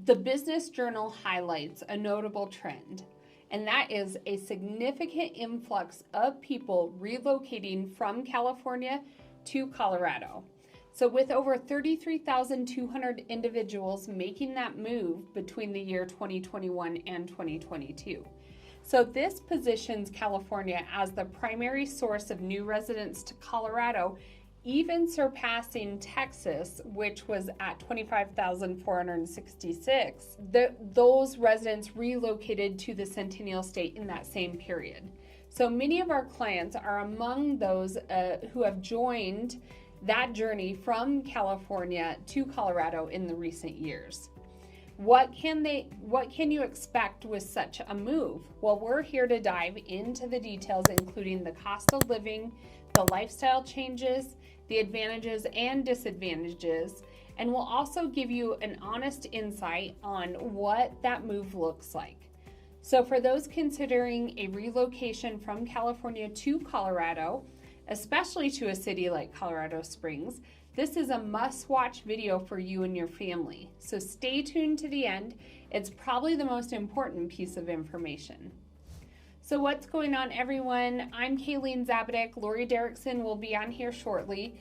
The Business Journal highlights a notable trend, and that is a significant influx of people relocating from California to Colorado. So with over 33,200 individuals making that move between the year 2021 and 2022. So this positions California as the primary source of new residents to Colorado, even surpassing Texas, which was at 25,466. Those residents relocated to the Centennial State in that same period. So many of our clients are among those who have joined that journey from California to Colorado in the recent years. What can you expect with such a move? Well, we're here to dive into the details, including the cost of living, the lifestyle changes, the advantages and disadvantages, and we'll also give you an honest insight on what that move looks like. So for those considering a relocation from California to Colorado, especially to a city like Colorado Springs, this is a must-watch video for you and your family. So stay tuned to the end. It's probably the most important piece of information. So what's going on, everyone? I'm Kayleen Zabadick. Lori Derrickson will be on here shortly.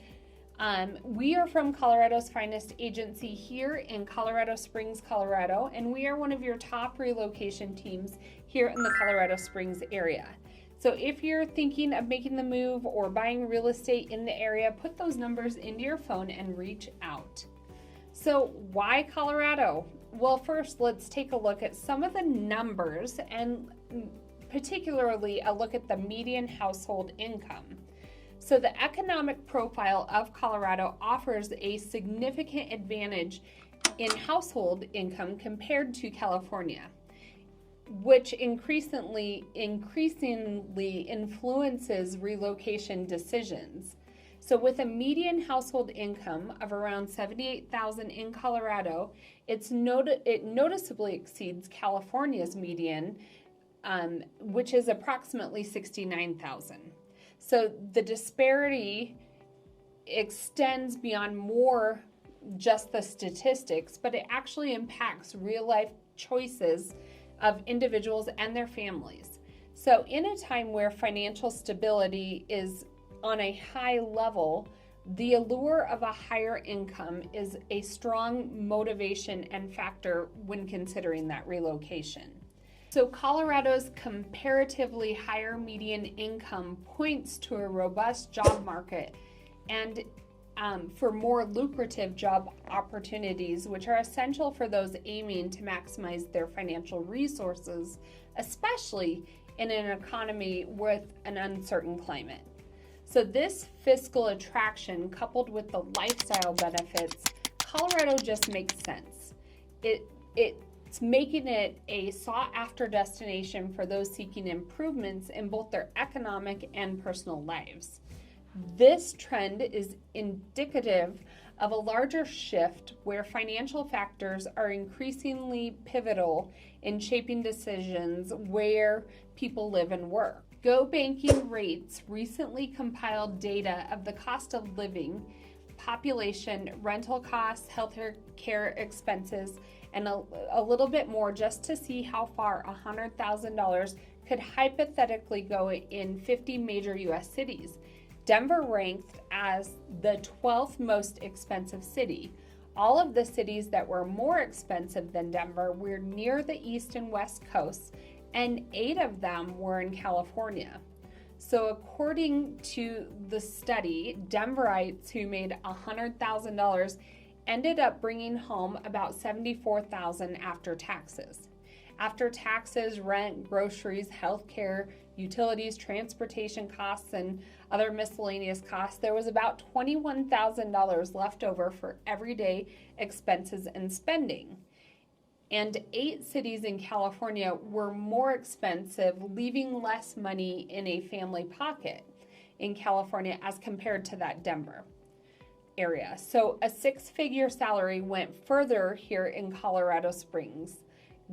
We are from Colorado's finest agency here in Colorado Springs, Colorado, and we are one of your top relocation teams here in the Colorado Springs area. So if you're thinking of making the move or buying real estate in the area, put those numbers into your phone and reach out. So why Colorado? Well, first, let's take a look at some of the numbers and particularly a look at the median household income. So the economic profile of Colorado offers a significant advantage in household income compared to California, which increasingly influences relocation decisions. So with a median household income of around $78,000 in Colorado, it noticeably exceeds California's median, which is approximately $69,000. So the disparity extends beyond more just the statistics, but it actually impacts real life choices of individuals and their families. So in a time where financial stability is on a high level, the allure of a higher income is a strong motivation and factor when considering that relocation. So Colorado's comparatively higher median income points to a robust job market and for more lucrative job opportunities, which are essential for those aiming to maximize their financial resources, especially in an economy with an uncertain climate. So this fiscal attraction, coupled with the lifestyle benefits, Colorado just makes sense. It's making it a sought-after destination for those seeking improvements in both their economic and personal lives. This trend is indicative of a larger shift where financial factors are increasingly pivotal in shaping decisions where people live and work. Go Banking Rates recently compiled data of the cost of living, population, rental costs, healthcare care expenses, and a little bit more just to see how far $100,000 could hypothetically go in 50 major U.S. cities. Denver ranked as the 12th most expensive city. All of the cities that were more expensive than Denver were near the east and west coasts, and 8 of them were in California. So according to the study, Denverites who made $100,000 ended up bringing home about $74,000 after taxes. After taxes, rent, groceries, healthcare, utilities, transportation costs, and other miscellaneous costs, there was about $21,000 left over for everyday expenses and spending. And 8 cities in California were more expensive, leaving less money in a family pocket in California as compared to that Denver area. So a 6-figure salary went further here in Colorado Springs.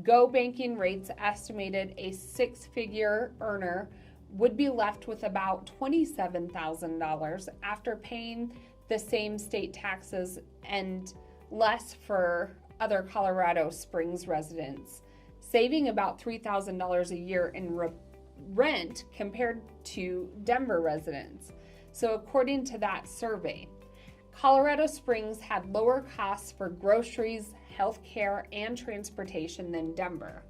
Go Banking Rates estimated a 6-figure earner would be left with about $27,000 after paying the same state taxes and less for other Colorado Springs residents, saving about $3,000 a year in rent compared to Denver residents. So according to that survey, Colorado Springs had lower costs for groceries, healthcare, and transportation than Denver.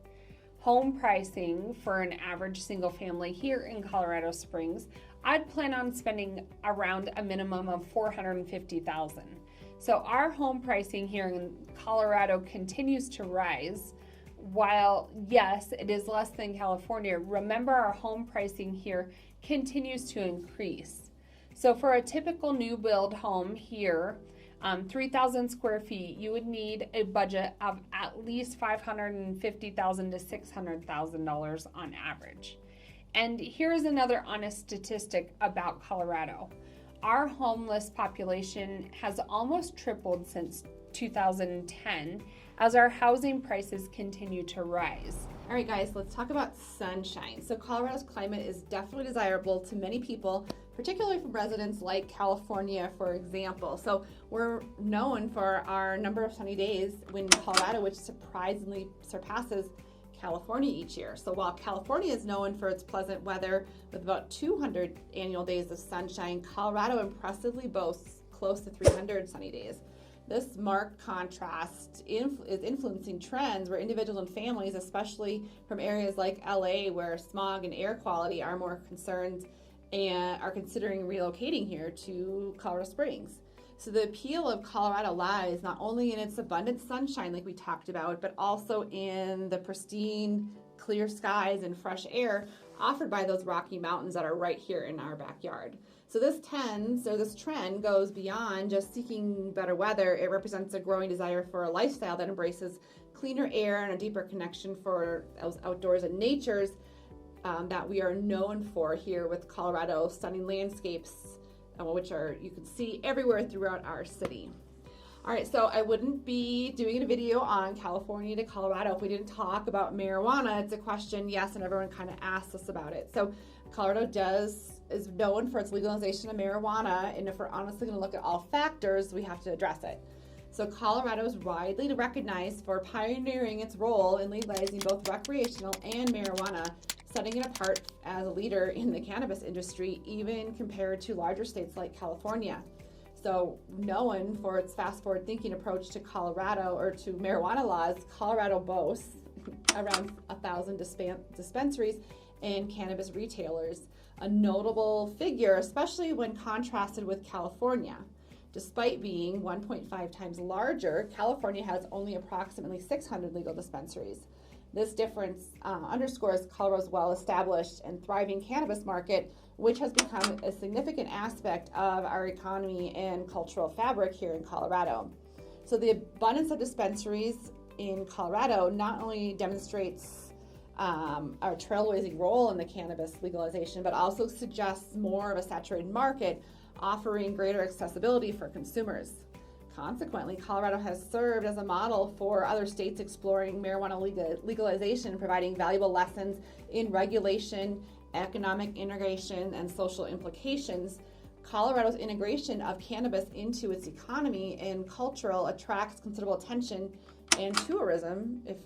Home pricing for an average single family here in Colorado Springs, I'd plan on spending around a minimum of $450,000. So our home pricing here in Colorado continues to rise. While yes, it is less than California, remember our home pricing here continues to increase. So for a typical new build home here, 3,000 square feet, you would need a budget of at least $550,000 to $600,000 on average. And here's another honest statistic about Colorado. Our homeless population has almost tripled since 2010 as our housing prices continue to rise. All right, guys, let's talk about sunshine. So Colorado's climate is definitely desirable to many people, particularly from residents like California, for example. So we're known for our number of sunny days in Colorado, which surprisingly surpasses California each year. So while California is known for its pleasant weather with about 200 annual days of sunshine, Colorado impressively boasts close to 300 sunny days. This marked contrast is influencing trends where individuals and families, especially from areas like LA where smog and air quality are more concerns, and are considering relocating here to Colorado Springs. So the appeal of Colorado lies not only in its abundant sunshine like we talked about, but also in the pristine, clear skies and fresh air offered by those Rocky Mountains that are right here in our backyard. So this trend goes beyond just seeking better weather. It represents a growing desire for a lifestyle that embraces cleaner air and a deeper connection for those outdoors and natures that we are known for here with Colorado's stunning landscapes, which you can see everywhere throughout our city. All right, so I wouldn't be doing a video on California to Colorado if we didn't talk about marijuana. It's a question, yes, and everyone kind of asks us about it. So Colorado is known for its legalization of marijuana, and if we're honestly going to look at all factors, we have to address it. So Colorado is widely recognized for pioneering its role in legalizing both recreational and marijuana, setting it apart as a leader in the cannabis industry, even compared to larger states like California. So known for its fast-forward thinking approach to Colorado or to marijuana laws, Colorado boasts around 1,000 dispensaries and cannabis retailers, a notable figure, especially when contrasted with California. Despite being 1.5 times larger, California has only approximately 600 legal dispensaries. This difference underscores Colorado's well-established and thriving cannabis market, which has become a significant aspect of our economy and cultural fabric here in Colorado. So the abundance of dispensaries in Colorado not only demonstrates our trailblazing role in the cannabis legalization, but also suggests more of a saturated market, offering greater accessibility for consumers. Consequently, Colorado has served as a model for other states exploring marijuana legalization, providing valuable lessons in regulation, economic integration, and social implications. Colorado's integration of cannabis into its economy and cultural attracts considerable attention and tourism, if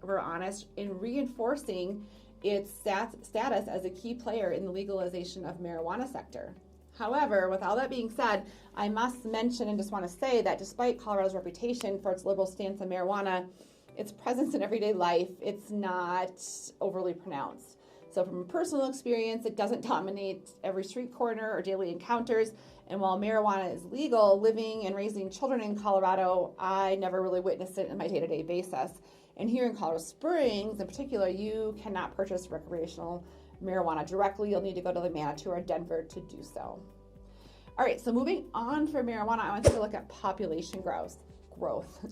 we're honest, in reinforcing its status as a key player in the legalization of marijuana sector. However, with all that being said, I must mention and just want to say that despite Colorado's reputation for its liberal stance on marijuana, its presence in everyday life, it's not overly pronounced. So from a personal experience, it doesn't dominate every street corner or daily encounters. And while marijuana is legal, living and raising children in Colorado, I never really witnessed it on my day-to-day basis. And here in Colorado Springs, in particular, you cannot purchase recreational marijuana directly. You'll need to go to the Manitou or Denver to do so. All right, so moving on for marijuana, I want to take a look at population growth.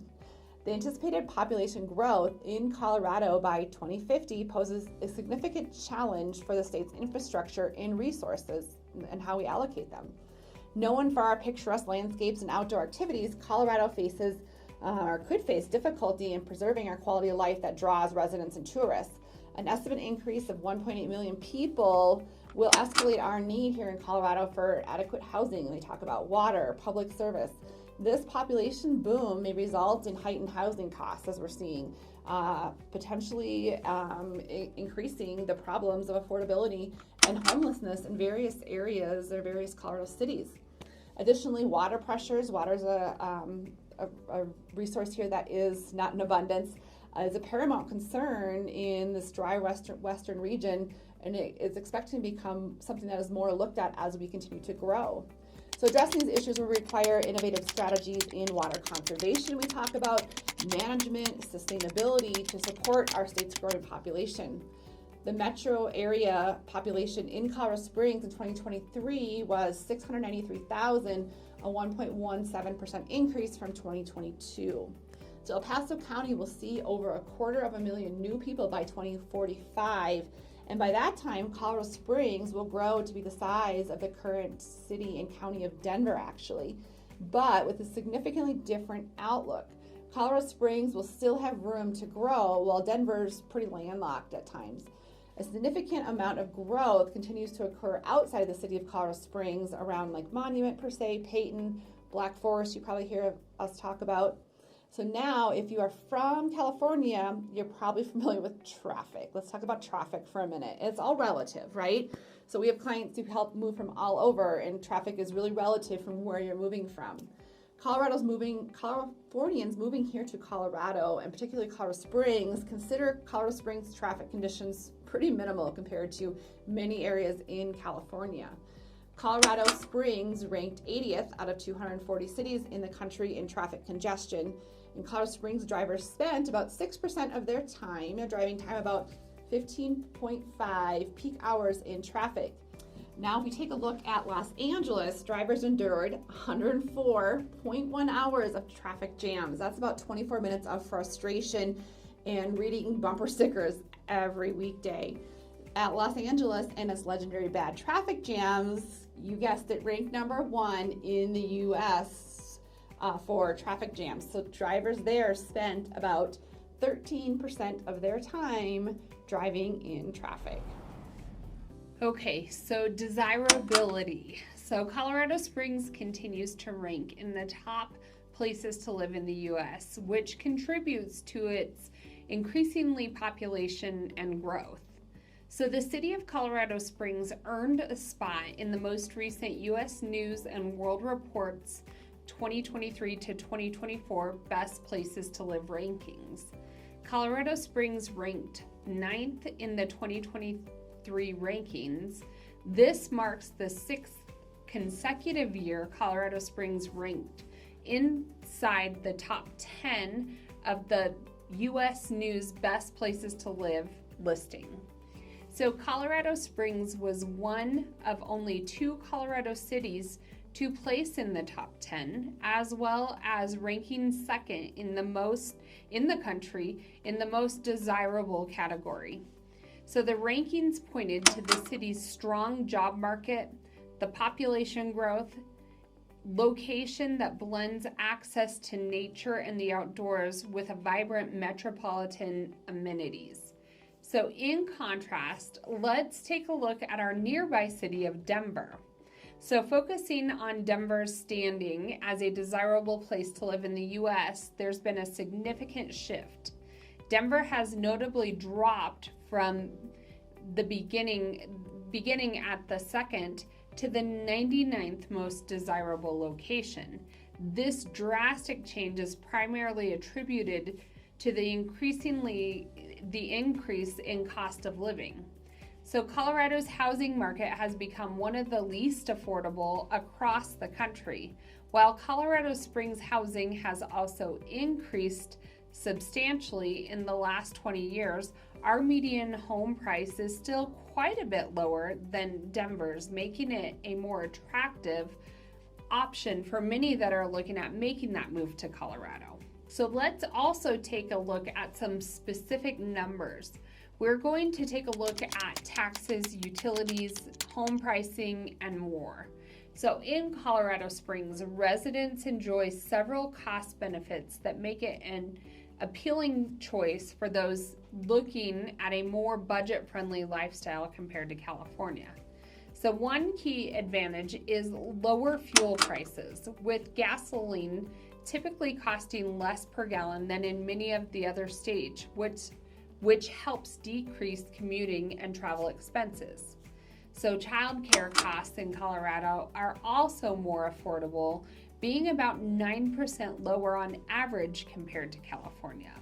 The anticipated population growth in Colorado by 2050 poses a significant challenge for the state's infrastructure and resources and how we allocate them. Known for our picturesque landscapes and outdoor activities, Colorado faces or could face difficulty in preserving our quality of life that draws residents and tourists. An estimated increase of 1.8 million people will escalate our need here in Colorado for adequate housing. We talk about water, public service, This population boom may result in heightened housing costs, as we're seeing, potentially increasing the problems of affordability and homelessness in various areas or various Colorado cities. Additionally, water pressures. Water is a resource here that is not in abundance, is a paramount concern in this dry western region, and it is expected to become something that is more looked at as we continue to grow. So addressing these issues will require innovative strategies in water conservation. We talk about management, sustainability to support our state's growing population. The metro area population in Colorado Springs in 2023 was 693,000, a 1.17% increase from 2022. So El Paso County will see over 250,000 new people by 2045. And by that time, Colorado Springs will grow to be the size of the current city and county of Denver, actually, but with a significantly different outlook. Colorado Springs will still have room to grow, while Denver's pretty landlocked at times. A significant amount of growth continues to occur outside of the city of Colorado Springs, around like Monument per se, Peyton, Black Forest, you probably hear us talk about. So now, if you are from California, you're probably familiar with traffic. Let's talk about traffic for a minute. It's all relative, right? So we have clients who help move from all over, and traffic is really relative from where you're moving from. Californians moving here to Colorado, and particularly Colorado Springs, consider Colorado Springs traffic conditions pretty minimal compared to many areas in California. Colorado Springs ranked 80th out of 240 cities in the country in traffic congestion. And Colorado Springs drivers spent about 6% of their time, driving time about 15.5 peak hours in traffic. Now, if we take a look at Los Angeles, drivers endured 104.1 hours of traffic jams. That's about 24 minutes of frustration and reading bumper stickers every weekday. At Los Angeles and its legendary bad traffic jams, you guessed it, ranked number 1 in the U.S. For traffic jams. So drivers there spent about 13% of their time driving in traffic. Okay, so desirability. So Colorado Springs continues to rank in the top places to live in the U.S., which contributes to its increasingly population and growth. So the city of Colorado Springs earned a spot in the most recent U.S. News and World Report's 2023 to 2024 Best Places to Live rankings. Colorado Springs ranked 9th in the 2023 rankings. This marks the 6th consecutive year Colorado Springs ranked inside the top 10 of the U.S. News Best Places to Live listing. So Colorado Springs was one of only 2 Colorado cities to place in the top 10, as well as ranking 2nd in the country in the most desirable category. So the rankings pointed to the city's strong job market, the population growth, location that blends access to nature and the outdoors with a vibrant metropolitan amenities. So in contrast, let's take a look at our nearby city of Denver. So focusing on Denver's standing as a desirable place to live in the U.S., there's been a significant shift. Denver has notably dropped from the beginning at the 2nd to the 99th most desirable location. This drastic change is primarily attributed to the increase in cost of living. So Colorado's housing market has become one of the least affordable across the country. While Colorado Springs housing has also increased substantially in the last 20 years, our median home price is still quite a bit lower than Denver's, making it a more attractive option for many that are looking at making that move to Colorado. So let's also take a look at some specific numbers. We're going to take a look at taxes, utilities, home pricing, and more. So in Colorado Springs, residents enjoy several cost benefits that make it an appealing choice for those looking at a more budget-friendly lifestyle compared to California. So one key advantage is lower fuel prices, with gasoline typically costing less per gallon than in many of the other states, which helps decrease commuting and travel expenses. So childcare costs in Colorado are also more affordable, being about 9% lower on average compared to California,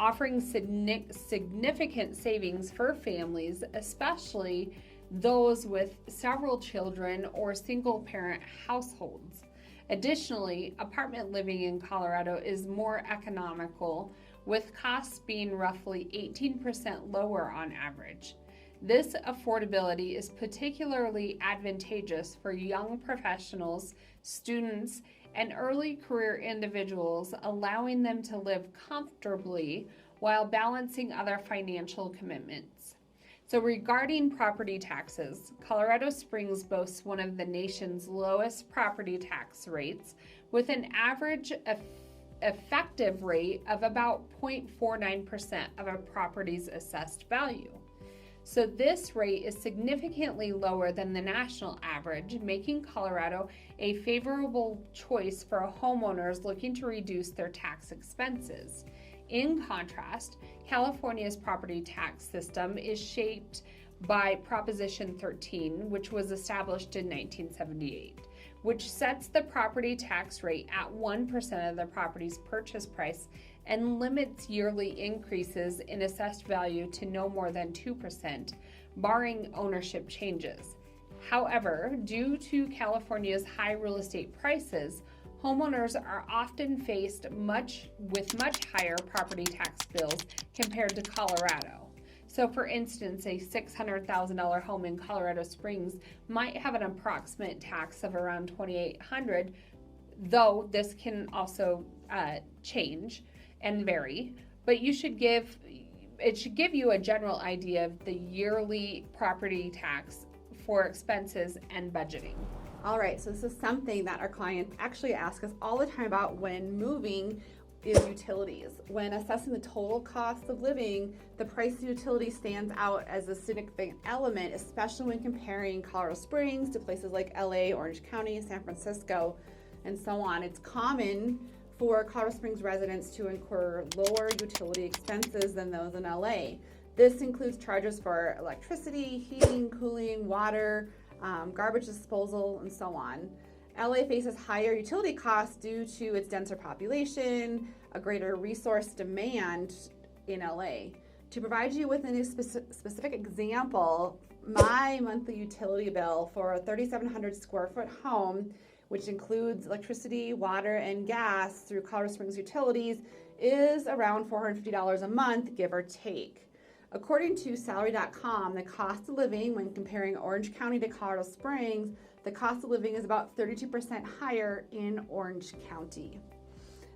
offering significant savings for families, especially those with several children or single-parent households. Additionally, apartment living in Colorado is more economical, with costs being roughly 18% lower on average. This affordability is particularly advantageous for young professionals, students, and early career individuals, allowing them to live comfortably while balancing other financial commitments. So regarding property taxes, Colorado Springs boasts one of the nation's lowest property tax rates, with an average effective rate of about 0.49% of a property's assessed value. So this rate is significantly lower than the national average, making Colorado a favorable choice for homeowners looking to reduce their tax expenses. In contrast, California's property tax system is shaped by Proposition 13, which was established in 1978, which sets the property tax rate at 1% of the property's purchase price and limits yearly increases in assessed value to no more than 2%, barring ownership changes. However, due to California's high real estate prices, homeowners are often faced with much higher property tax bills compared to Colorado. So for instance, a $600,000 home in Colorado Springs might have an approximate tax of around $2,800, though this can also change and vary, but it should give you a general idea of the yearly property tax for expenses and budgeting. All right, so this is something that our clients actually ask us all the time about when moving is utilities. When assessing the total cost of living, the price of utilities stands out as a significant element, especially when comparing Colorado Springs to places like LA, Orange County, San Francisco, and so on. It's common for Colorado Springs residents to incur lower utility expenses than those in LA. This includes charges for electricity, heating, cooling, water, garbage disposal, and so on. LA faces higher utility costs due to its denser population, a greater resource demand in LA. To provide you with a specific example, my monthly utility bill for a 3,700 square foot home, which includes electricity, water, and gas through Colorado Springs Utilities, is around $450 a month, give or take. According to salary.com, the cost of living when comparing Orange County to Colorado Springs, the cost of living is about 32% higher in Orange County.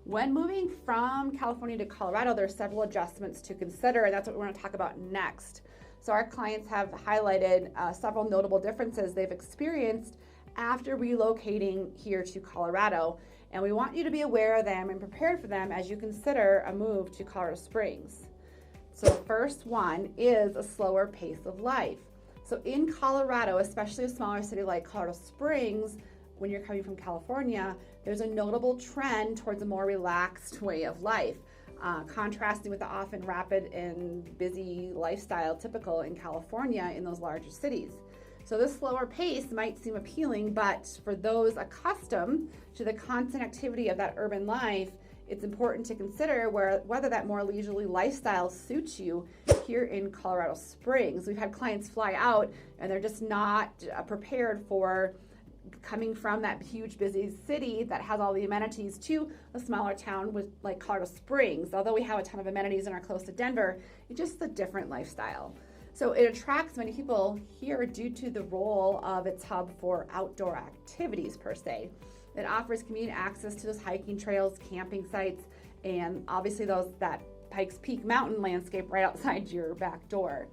When moving from California to Colorado, there are several adjustments to consider, and that's what we're going to talk about next. So our clients have highlighted several notable differences they've experienced after relocating here to Colorado, and we want you to be aware of them and prepared for them as you consider a move to Colorado Springs. So the first one is a slower pace of life. So in Colorado, especially a smaller city like Colorado Springs, when you're coming from California, there's a notable trend towards a more relaxed way of life, contrasting with the often rapid and busy lifestyle typical in California in those larger cities. So this slower pace might seem appealing, but for those accustomed to the constant activity of that urban life, it's important to consider whether that more leisurely lifestyle suits you here in Colorado Springs. We've had clients fly out and they're just not prepared for coming from that huge busy city that has all the amenities to a smaller town like Colorado Springs. Although we have a ton of amenities and are close to Denver, it's just a different lifestyle. So it attracts many people here due to the role of its hub for outdoor activities per se. It offers convenient access to those hiking trails, camping sites, and obviously that Pikes Peak mountain landscape right outside your back door.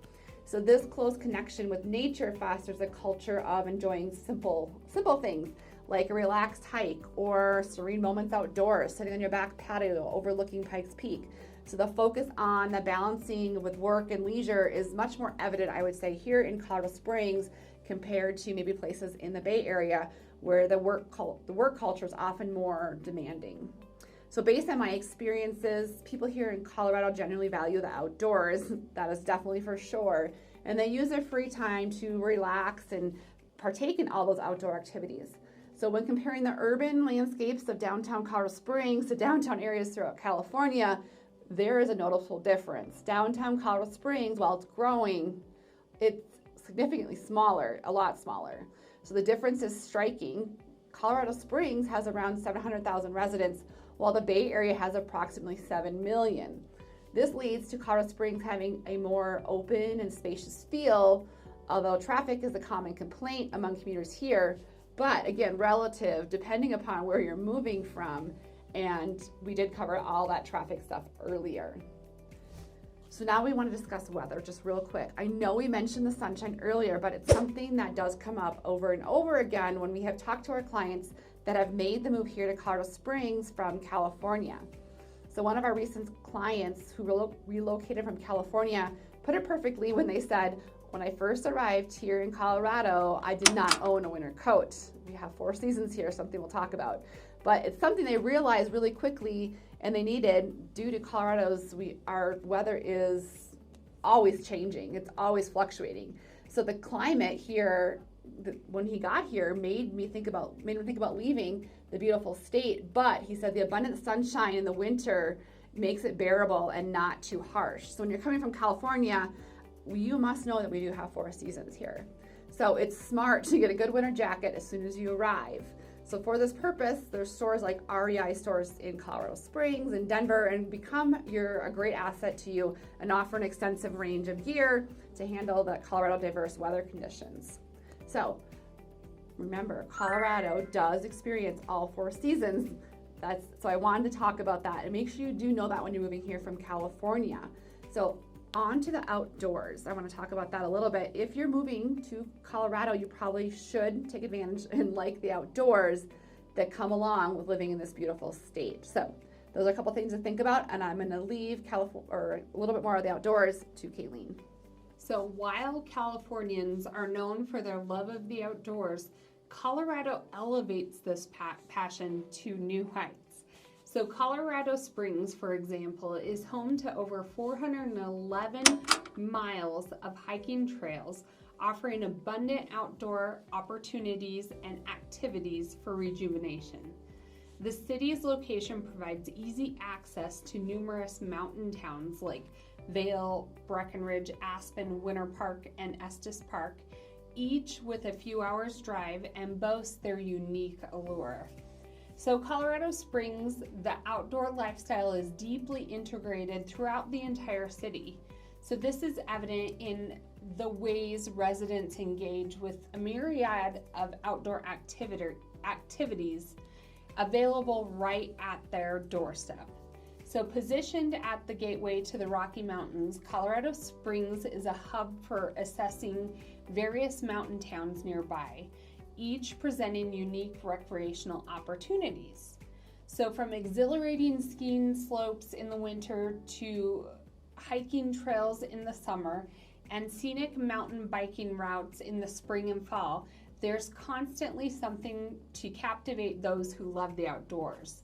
So this close connection with nature fosters a culture of enjoying simple things like a relaxed hike or serene moments outdoors, sitting on your back patio overlooking Pikes Peak. So the focus on the balancing with work and leisure is much more evident, I would say, here in Colorado Springs compared to maybe places in the Bay Area where the work culture is often more demanding. So based on my experiences, people here in Colorado generally value the outdoors. That is definitely for sure. And they use their free time to relax and partake in all those outdoor activities. So when comparing the urban landscapes of downtown Colorado Springs to downtown areas throughout California, there is a noticeable difference. Downtown Colorado Springs, while it's growing, it's significantly smaller, a lot smaller. So the difference is striking. Colorado Springs has around 700,000 residents, while the Bay Area has approximately 7 million. This leads to Colorado Springs having a more open and spacious feel, although traffic is a common complaint among commuters here, but again, relative, depending upon where you're moving from, and we did cover all that traffic stuff earlier. So now we want to discuss weather just real quick. I know we mentioned the sunshine earlier, but it's something that does come up over and over again when we have talked to our clients that have made the move here to Colorado Springs from California. So one of our recent clients who relocated from California put it perfectly when they said, when I first arrived here in Colorado, I did not own a winter coat. We have 4 seasons here, something we'll talk about. But it's something they realized really quickly and they needed due to our weather is always changing. It's always fluctuating. So the climate here, when he got here, made me think about leaving the beautiful state. But he said the abundant sunshine in the winter makes it bearable and not too harsh. So when you're coming from California, you must know that we do have 4 seasons here. So it's smart to get a good winter jacket as soon as you arrive. So for this purpose, there's stores like REI stores in Colorado Springs and Denver, and become a great asset to you and offer an extensive range of gear to handle the Colorado diverse weather conditions. So remember, Colorado does experience all 4 seasons. So I wanted to talk about that, and make sure you do know that when you're moving here from California. So on to the outdoors. I want to talk about that a little bit. If you're moving to Colorado, you probably should take advantage and like the outdoors that come along with living in this beautiful state. So those are a couple things to think about, and I'm going to leave a little bit more of the outdoors to Kayleen. So while Californians are known for their love of the outdoors, Colorado elevates this passion to new heights. So Colorado Springs, for example, is home to over 411 miles of hiking trails, offering abundant outdoor opportunities and activities for rejuvenation. The city's location provides easy access to numerous mountain towns like Vail, Breckenridge, Aspen, Winter Park, and Estes Park, each with a few hours drive, and boast their unique allure. So Colorado Springs, the outdoor lifestyle is deeply integrated throughout the entire city. So this is evident in the ways residents engage with a myriad of outdoor activities available right at their doorstep. So positioned at the gateway to the Rocky Mountains, Colorado Springs is a hub for assessing various mountain towns nearby, each presenting unique recreational opportunities. So from exhilarating skiing slopes in the winter to hiking trails in the summer and scenic mountain biking routes in the spring and fall, there's constantly something to captivate those who love the outdoors.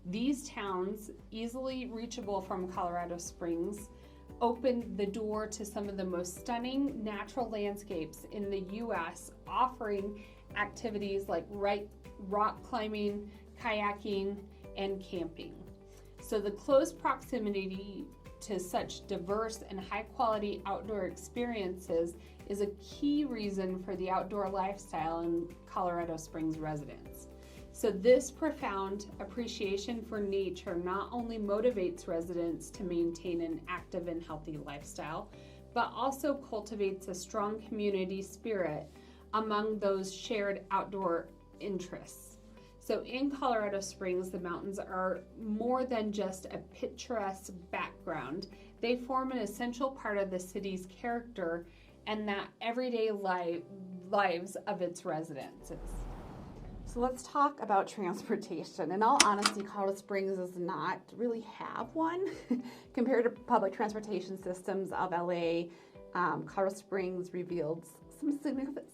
These towns, easily reachable from Colorado Springs, open the door to some of the most stunning natural landscapes in the U.S., offering activities like rock climbing, kayaking, and camping. So the close proximity to such diverse and high-quality outdoor experiences is a key reason for the outdoor lifestyle in Colorado Springs residents. So this profound appreciation for nature not only motivates residents to maintain an active and healthy lifestyle, but also cultivates a strong community spirit among those shared outdoor interests. So in Colorado Springs, the mountains are more than just a picturesque background. They form an essential part of the city's character and the everyday lives of its residents. So let's talk about transportation. In all honesty, Colorado Springs does not really have one compared to public transportation systems of LA. Colorado Springs reveals some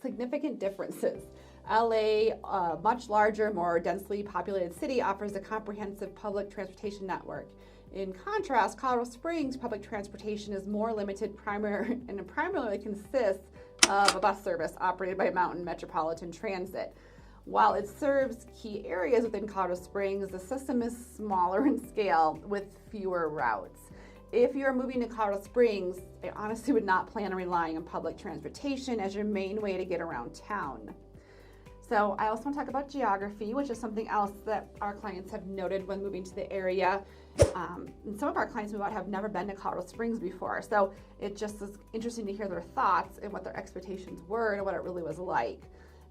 significant differences. LA, a much larger, more densely populated city, offers a comprehensive public transportation network. In contrast, Colorado Springs public transportation is more limited and primarily consists of a bus service operated by Mountain Metropolitan Transit. While it serves key areas within Colorado Springs, the system is smaller in scale with fewer routes. If you're moving to Colorado Springs, I honestly would not plan on relying on public transportation as your main way to get around town. So I also want to talk about geography, which is something else that our clients have noted when moving to the area. And some of our clients move out have never been to Colorado Springs before. So it just is interesting to hear their thoughts and what their expectations were and what it really was like.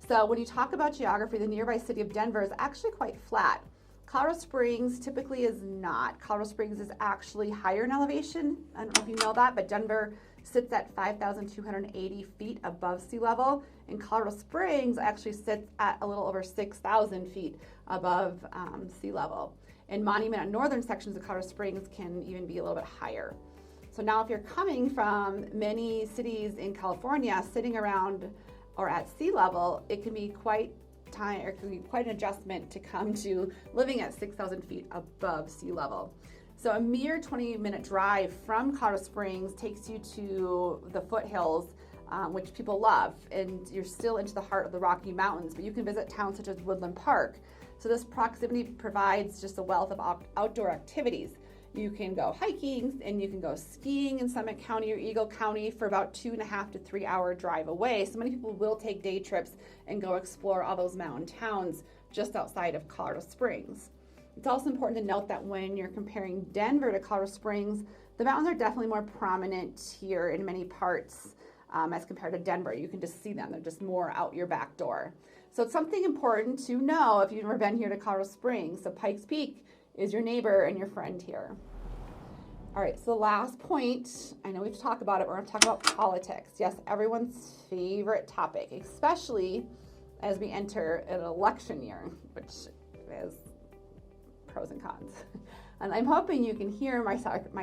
So when you talk about geography, the nearby city of Denver is actually quite flat. Colorado Springs typically is not. Colorado Springs is actually higher in elevation. I don't know if you know that, but Denver sits at 5,280 feet above sea level, and Colorado Springs actually sits at a little over 6,000 feet above sea level. And Monument and northern sections of Colorado Springs can even be a little bit higher. So now if you're coming from many cities in California sitting around or at sea level, it can be quite an adjustment to come to living at 6,000 feet above sea level. So a mere 20-minute drive from Colorado Springs takes you to the foothills, which people love, and you're still into the heart of the Rocky Mountains, but you can visit towns such as Woodland Park. So this proximity provides just a wealth of outdoor activities. You can go hiking and you can go skiing in Summit County or Eagle County for about 2.5 to 3 hour drive away. So many people will take day trips and go explore all those mountain towns just outside of Colorado Springs. It's also important to note that when you're comparing Denver to Colorado Springs, the mountains are definitely more prominent here in many parts as compared to Denver. You can just see them. They're just more out your back door. So it's something important to know if you've never been here to Colorado Springs. So Pikes Peak is your neighbor and your friend here. All right, so the last point, I know we have to talk about it, we're going to talk about politics. Yes, everyone's favorite topic, especially as we enter an election year, which is pros and cons. And I'm hoping you can hear my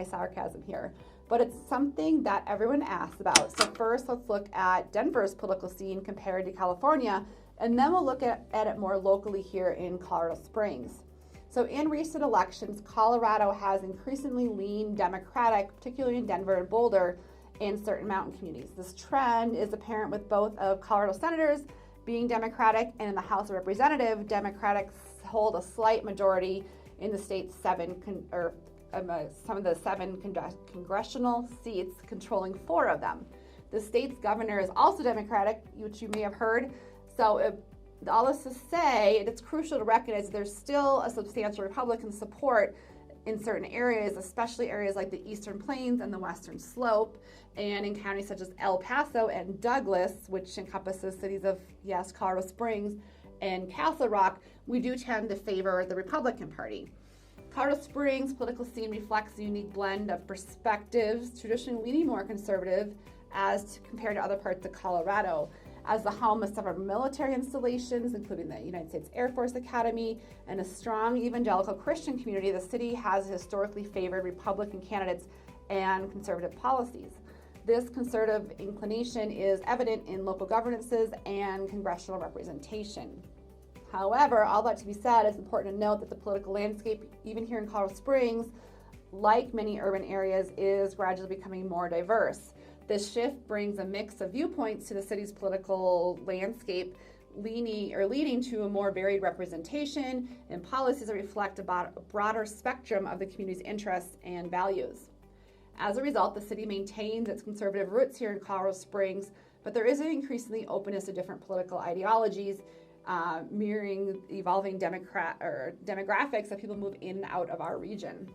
sarcasm here, but it's something that everyone asks about. So first, let's look at Denver's political scene compared to California, and then we'll look at it more locally here in Colorado Springs. So in recent elections, Colorado has increasingly leaned Democratic, particularly in Denver and Boulder, and certain mountain communities. This trend is apparent with both of Colorado senators being Democratic, and in the House of Representatives, Democrats hold a slight majority in the state's some of the seven congressional seats, controlling 4 of them. The state's governor is also Democratic, which you may have heard. So all this to say, it's crucial to recognize there's still a substantial Republican support in certain areas, especially areas like the Eastern Plains and the Western Slope, and in counties such as El Paso and Douglas, which encompasses cities of, yes, Colorado Springs and Castle Rock, we do tend to favor the Republican Party. Colorado Springs' political scene reflects a unique blend of perspectives, traditionally leaning more conservative as compared to other parts of Colorado. As the home of several military installations, including the United States Air Force Academy, and a strong evangelical Christian community, the city has historically favored Republican candidates and conservative policies. This conservative inclination is evident in local governances and congressional representation. However, all that to be said, it's important to note that the political landscape, even here in Colorado Springs, like many urban areas, is gradually becoming more diverse. This shift brings a mix of viewpoints to the city's political landscape, leading to a more varied representation and policies that reflect a broader spectrum of the community's interests and values. As a result, the city maintains its conservative roots here in Colorado Springs, but there is an increasingly openness to different political ideologies, mirroring evolving demographics that people move in and out of our region.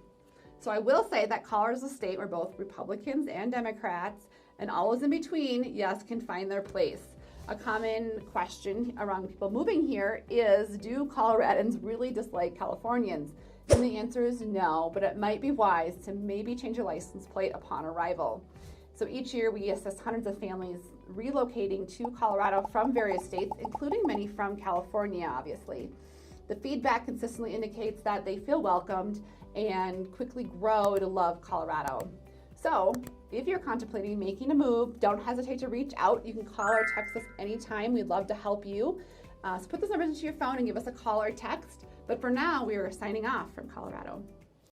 So I will say that Colorado is a state where both Republicans and Democrats, and all those in between, yes, can find their place. A common question around people moving here is, do Coloradans really dislike Californians? And the answer is no, but it might be wise to maybe change your license plate upon arrival. So each year we assist hundreds of families relocating to Colorado from various states, including many from California, obviously. The feedback consistently indicates that they feel welcomed and quickly grow to love Colorado. So if you're contemplating making a move, don't hesitate to reach out. You can call or text us anytime. We'd love to help you. So put those numbers into your phone and give us a call or text. But for now, we are signing off from Colorado.